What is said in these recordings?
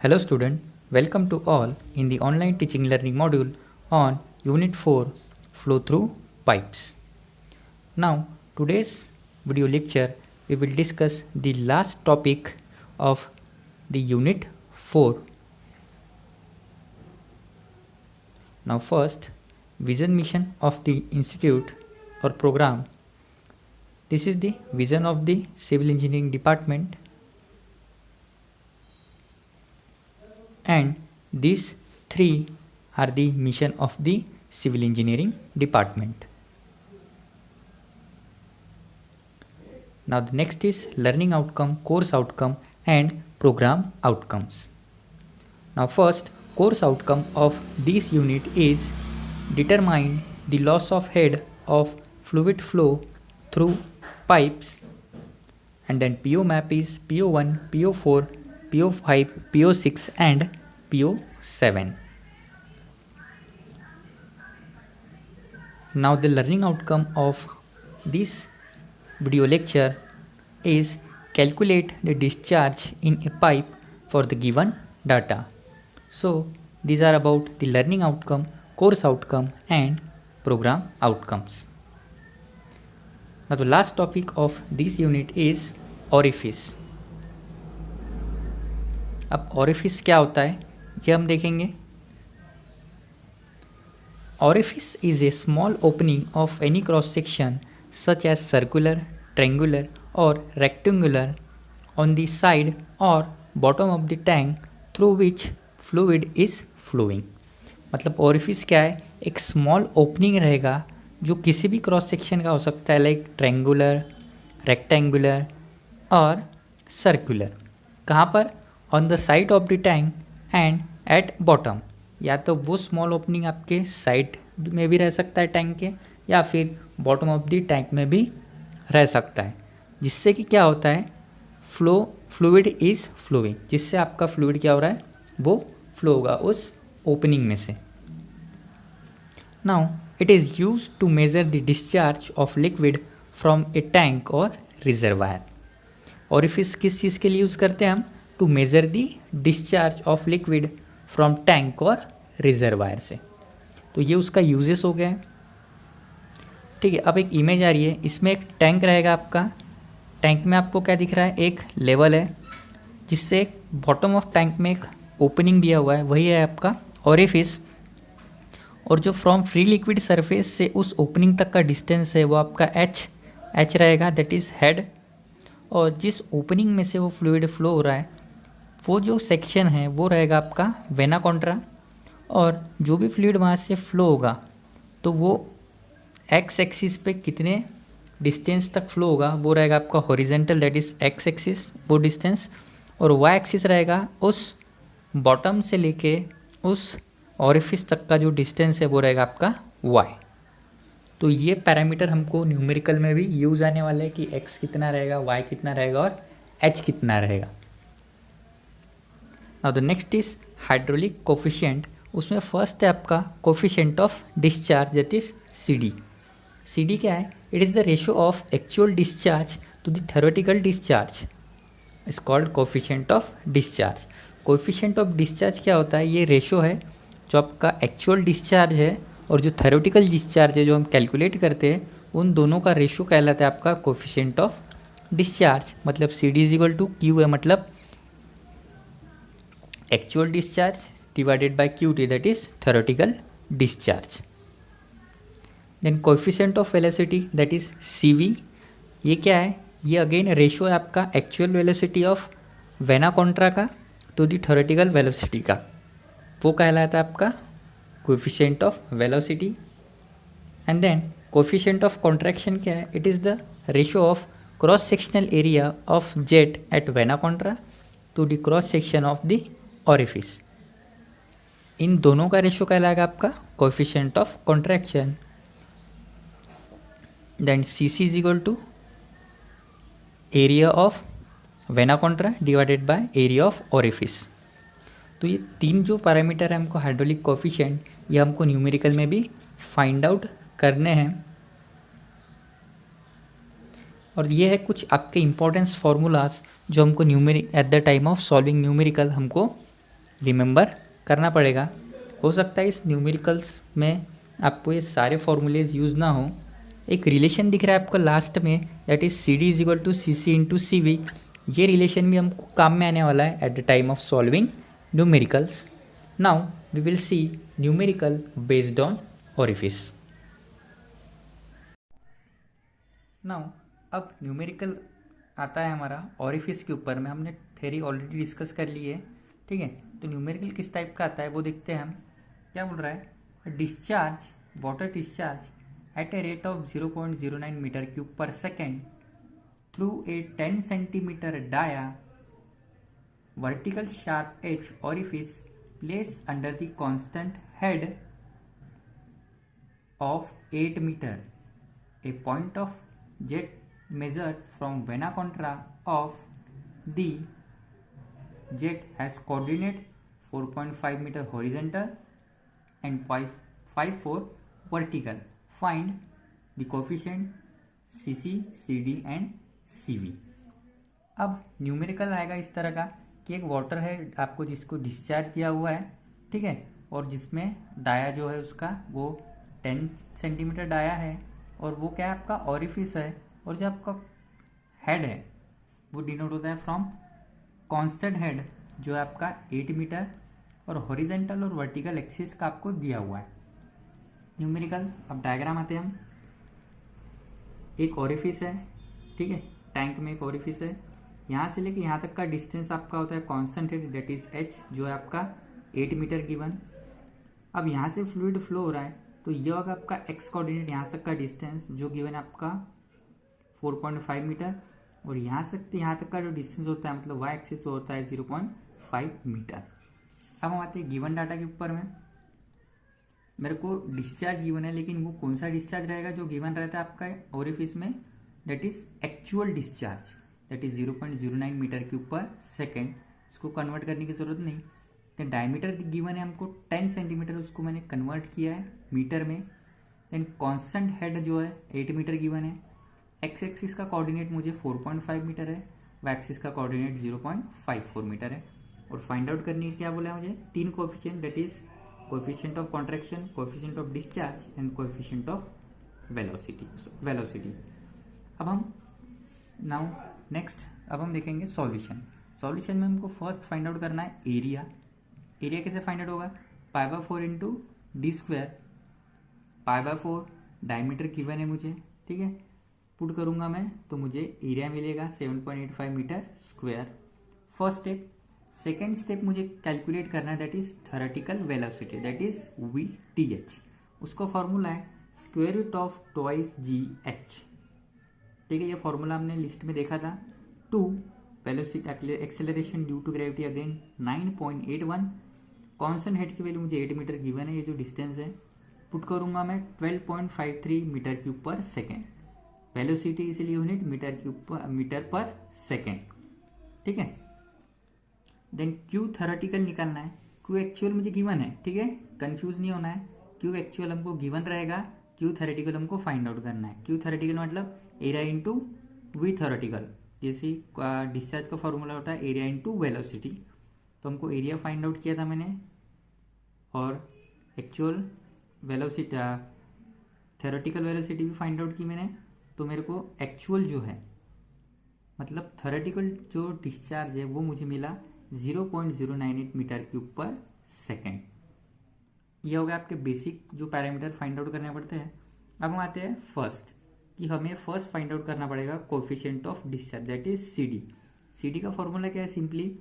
Hello student, welcome to all in the online teaching learning module on Unit 4 Flow Through Pipes. Now today's video lecture we will discuss the last topic of the Unit 4. Now first, vision mission of the institute or program. This is the vision of the civil engineering department, and these three are the mission of the civil engineering department. Now the next is learning outcome, course outcome and program outcomes. Now first, course outcome of this unit is determine the loss of head of fluid flow through pipes, and then PO map is PO1, PO4, PO5, PO6 and PO7. Now the learning outcome of this video lecture is calculate the discharge in a pipe for the given data. So these are about the learning outcome, course outcome and program outcomes. Now the last topic of this unit is orifice. अब orifice क्या होता है ये हम देखेंगे. Orifice is a small opening of any cross section such as circular, triangular or rectangular on the side or bottom of the tank through which fluid is flowing. मतलब orifice क्या है, एक small opening रहेगा जो किसी भी cross section का हो सकता है, लाइक ट्रायंगुलर, रेक्टेंगुलर और सर्कुलर. कहाँ पर? On the side of the tank and at bottom. या तो वो स्मॉल ओपनिंग आपके साइड में भी रह सकता है टैंक के, या फिर बॉटम ऑफ द टैंक में भी रह सकता है, जिससे कि क्या होता है, फ्लूइड इज फ्लोइंग, जिससे आपका फ्लूइड क्या हो रहा है, वो फ्लो होगा उस ओपनिंग में से. Now it is used to measure the discharge of liquid from a tank or reservoir. Orifice किस चीज़ के लिए यूज़ करते हैं हम? To measure the discharge of liquid from tank और reservoir से. तो ये उसका यूजेस हो गया है. ठीक है, अब एक इमेज आ रही है, इसमें एक टैंक रहेगा आपका. टैंक में आपको क्या दिख रहा है, एक लेवल है जिससे बॉटम ऑफ टैंक में एक ओपनिंग दिया हुआ है, वही है आपका ओरिफिस. और जो फ्रॉम फ्री लिक्विड सरफेस से उस ओपनिंग तक का डिस्टेंस है वो आपका एच रहेगा, दैट इज़ हेड. और जिस ओपनिंग में से वो फ्लूइड फ्लो हो रहा है वो जो सेक्शन है वो रहेगा आपका वेना कॉन्ट्रा. और जो भी फ्लूइड वहाँ से फ्लो होगा तो वो एक्स एक्सिस पे कितने डिस्टेंस तक फ्लो होगा वो रहेगा आपका horizontal, that is x axis वो डिस्टेंस. और वाई एक्सिस रहेगा उस बॉटम से लेके उस ऑरिफिस तक का जो डिस्टेंस है वो रहेगा आपका y. तो ये पैरामीटर हमको न्यूमेरिकल में भी यूज आने वाला है कि x कितना रहेगा, y कितना रहेगा और h कितना रहेगा. Now the next is hydraulic coefficient. उसमें फर्स्ट है आपका coefficient of discharge, that is CD. CD क्या है? It is the ratio of actual discharge to the theoretical discharge, is called coefficient of discharge. Coefficient of discharge क्या होता है? ये ratio है जो आपका एक्चुअल डिस्चार्ज है और जो थ्योरेटिकल डिस्चार्ज है जो हम कैलकुलेट करते हैं, उन दोनों का रेशियो कहलाता है आपका कोफिशिएंट ऑफ डिस्चार्ज. मतलब CD is equal to Q है, मतलब actual discharge divided by QT, that is theoretical discharge. Then coefficient of velocity, that is CV. ये क्या है? ये अगेन रेशियो है आपका actual velocity of vena contra का टू द थ्योरेटिकल वेलोसिटी का, वो कहलाता है आपका coefficient of velocity. And then coefficient of contraction क्या है? It is the ratio of cross sectional area of jet at vena contracta to the cross section of the orifice. इन दोनों का रेशियो कहलाएगा आपका coefficient of contraction. Then CC is equal to area of vena contracta divided by area of orifice. तो ये तीन जो parameter है हमको हाइड्रोलिक कोफिशिएंट, ये हमको न्यूमेरिकल में भी फाइंड आउट करने हैं. और ये है कुछ आपके इम्पोर्टेंस फार्मूलाज जो हमको numeric eight the time of solving numerical हमको रिमेंबर करना पड़ेगा। हो सकता है इस न्यूमेरिकल्स में आपको ये सारे फॉर्मूलेज यूज़ ना हो। एक रिलेशन दिख रहा है आपको लास्ट में, that is C D is equal to C C into C V. ये रिलेशन भी हमको काम में आने वाला है at the time of solving numericals. Now we will see numerical based on orifice. Now अब न्यूमेरिकल आता है हमारा ओरिफिस के ऊपर में। हमने थ्योरी ऑलरेडी डिस्कस कर ली है, ठीक है। तो न्यूमेरिकल किस टाइप का आता है वो देखते हैं हम। क्या बोल रहा है, discharge water discharge at a rate of 0.09 metre cube पर second through a 10 centimetre dia vertical sharp edge orifice placed under the constant head of 8 meter. A point of jet measured from vena contra of the jet has coordinate 4.5 meter horizontal and 5.4 vertical. Find the coefficient CC, CD and CV. अब numerical आएगा इस तरह का कि एक water है आपको जिसको डिस्चार्ज किया हुआ है, ठीक है, और जिसमें डाया जो है उसका वो 10 सेंटीमीटर डाया है, और वो क्या है आपका ऑरिफिस है, और जो आपका हेड है वो डिनोट होता है फ्रॉम कांस्टेंट हेड जो है आपका 8 मीटर, और हॉरिजेंटल और वर्टिकल एक्सिस का आपको दिया हुआ है न्यूमेरिकल। अब डायग्राम आते हैं हम। एक ऑरिफिस है, ठीक है, टैंक में एक ऑरिफिस है। यहाँ से लेके यहाँ तक का डिस्टेंस आपका होता है constant head that is h, जो है आपका 8 मीटर गिवन। अब यहाँ से फ्लूइड फ्लो हो रहा है तो ये होगा आपका x कोऑर्डिनेट, यहाँ तक का डिस्टेंस जो गिवन है आपका 4.5 मीटर, और यहाँ से यहाँ तक का जो डिस्टेंस होता है मतलब y एक्सिस होता है 0.5 मीटर। अब हम आते हैं गिवन डाटा के ऊपर में। मेरे को डिस्चार्ज गिवन है, लेकिन वो कौन सा डिस्चार्ज रहेगा जो गिवन रहता है आपका ओरिफिस में, that is actual discharge, that is 0.09 metre cube पर सेकेंड। इसको कन्वर्ट करने की जरूरत नहीं। देन डायमीटर गिवन है हमको 10 सेंटीमीटर, उसको मैंने कन्वर्ट किया है मीटर में। देन कांस्टेंट हेड जो है 8 मीटर गिवन है। एक्स एक्सिस का कोऑर्डिनेट मुझे 4.5 मीटर है, वाई एक्सिस का कोऑर्डिनेट 0.54 मीटर है। और फाइंड आउट करनी है क्या बोला है मुझे, 3 coefficient, that is coefficient of contraction, coefficient of discharge and coefficient of velocity. अब हम नाउ नेक्स्ट अब हम देखेंगे सॉल्यूशन। सॉल्यूशन में हमको फर्स्ट फाइंड आउट करना है एरिया। एरिया कैसे फाइंड आउट होगा, π/4 into d square. π/4 diameter given है मुझे, ठीक है, पुट करूंगा मैं तो मुझे एरिया मिलेगा 7.85 metre square. First step. Second step मुझे कैलकुलेट करना है that is theoretical velocity, that is VTH। उसको फॉर्मूला है square root of twice GH, ठीक है। ये फॉर्मूला हमने लिस्ट में देखा था। 2 velocity acceleration due to gravity again 9.81। Constant head की वैल्यू मुझे 8 मीटर गिवन है, ये जो डिस्टेंस है पुट करूंगा मैं 12.53 मीटर क्यूब पर सेकेंड। वेलोसिटी इसलिए यूनिट मीटर पर सेकेंड, ठीक है। देन क्यू थ्योरेटिकल निकालना है। क्यू एक्चुअल मुझे गिवन है, ठीक है, कंफ्यूज नहीं होना है। क्यू एक्चुअल हमको गिवन रहेगा, क्यू थ्योरेटिकल हमको फाइंड आउट करना है। क्यू थ्योरेटिकल मतलब एरिया इंटू वी थ्योरेटिकल, जैसे डिस्चार्ज का फॉर्मूला होता है एरिया इंटू वेलोसिटी। तो हमको एरिया फाइंड आउट किया था मैंने, और एक्चुअल वेलोसिटी थ्योरेटिकल वेलोसिटी भी फाइंड आउट की मैंने। तो मेरे को एक्चुअल जो है मतलब थ्योरेटिकल जो डिस्चार्ज है वो मुझे मिला 0.098 मीटर क्यूब पर सेकेंड। ये हो गया आपके बेसिक जो पैरामीटर फाइंड आउट करने पड़ते हैं। अब हम आते हैं फर्स्ट, कि हमें फर्स्ट फाइंड आउट करना पड़ेगा coefficient of discharge, that is CD। CD का फॉर्मूला क्या है, simply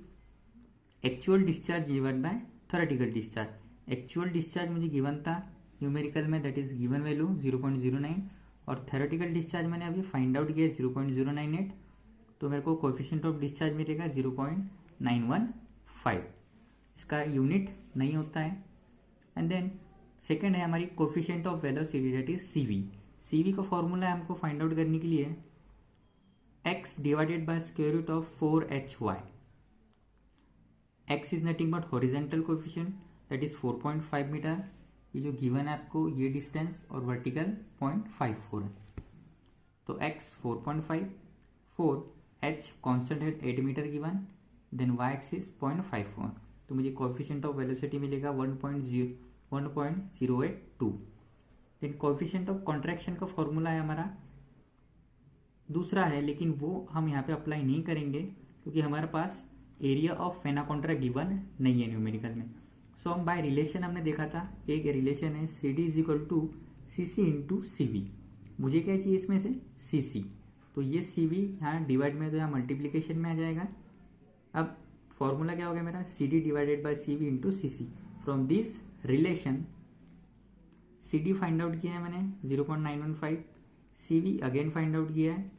actual discharge given by theoretical discharge. Actual discharge मुझे गिवन था न्यूमेरिकल में, दैट इज गिवन वैल्यू 0.09, और थ्योरेटिकल डिस्चार्ज मैंने अभी फाइंड आउट किया 0.098, तो मेरे को कोएफिशिएंट ऑफ डिस्चार्ज मिलेगा 0.915। इसका यूनिट नहीं होता है। एंड देन सेकेंड है हमारी coefficient of velocity, that is CV। CV का फॉर्मूला है हमको फाइंड आउट करने के लिए x divided by square root of 4HY। x is nothing but horizontal coefficient, that is 4.5 metre. ये जो गिवन है आपको ये डिस्टेंस, और वर्टिकल 0.54 है। तो x 4.5, 4 h कांस्टेंट है 8 metre given, then y axis 0.54। तो मुझे कोएफिशिएंट ऑफ वेलोसिटी मिलेगा 1.082। देन कोएफिशिएंट ऑफ कॉन्ट्रैक्शन का फॉर्मूला है हमारा दूसरा है, लेकिन वो हम यहाँ पे अप्लाई नहीं करेंगे क्योंकि हमारे पास एरिया ऑफ एनाकोंड्रा गिवन नहीं है न्यूमेरिकल में। सो हम बाय रिलेशन हमने देखा था, एक रिलेशन है C D is equal to C C into C V. मुझे क्या चाहिए इसमें से सी सी, तो ये सी वी यहाँ डिवाइड में तो यहाँ मल्टीप्लीकेशन में आ जाएगा। अब फॉर्मूला क्या हो गया मेरा, C D divided by C V into C C. From this relation C D find out किया है मैंने 0.915, C V again find out किया है,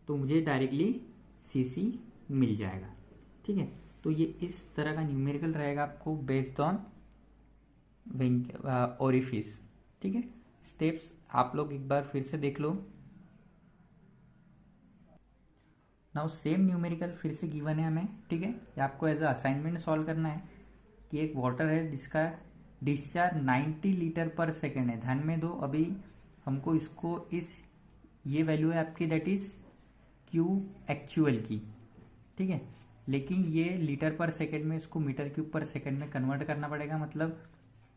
तो मुझे डायरेक्टली सी सी मिल जाएगा। ठीक है, तो ये इस तरह का न्यूमेरिकल रहेगा आपको बेस्ड ऑन ओरिफिस। ठीक है, स्टेप्स आप लोग एक बार फिर से देख लो। नाउ सेम न्यूमेरिकल फिर से गिवन है हमें। ठीक है, ये आपको एज अ असाइनमेंट सॉल्व करना है कि एक वाटर है जिसका डिस्चार्ज 90 लीटर पर सेकेंड है। ध्यान में दो, अभी हमको इसको ये वैल्यू है आपकी दैट इज क्यू एक्चुअल की। ठीक है, लेकिन ये लीटर पर सेकेंड में इसको मीटर क्यूब पर सेकेंड में कन्वर्ट करना पड़ेगा, मतलब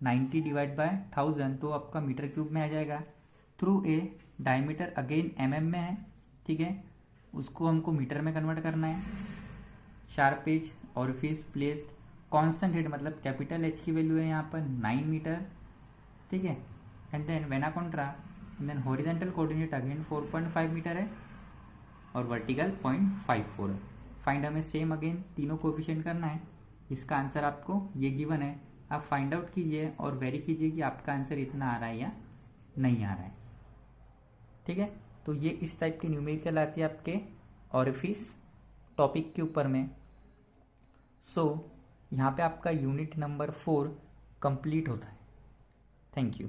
90 डिवाइड बाय 1000 तो आपका मीटर क्यूब में आ जाएगा। Through a diameter again mm में है। ठीक है, उसको हमको मीटर में कन्वर्ट करना है। Sharp edge orifice placed constant head, मतलब कैपिटल एच की वैल्यू है यहाँ पर 9 मीटर। ठीक है, and then vena contracta and then horizontal coordinate again 4.5 metre है और वर्टिकल 0.54 है। फाइंड हमें सेम अगेन तीनों कोएफिशिएंट करना है। इसका आंसर आपको ये गिवन है, आप फाइंड आउट कीजिए और वेरी कीजिए कि आपका आंसर इतना आ रहा है या नहीं आ रहा है। ठीक है, तो ये इस टाइप की न्यूमेरिकल आती है आपके ऑरिफिस टॉपिक के ऊपर में। सो यहाँ पे आपका यूनिट नंबर 4 कंप्लीट होता है। Thank you.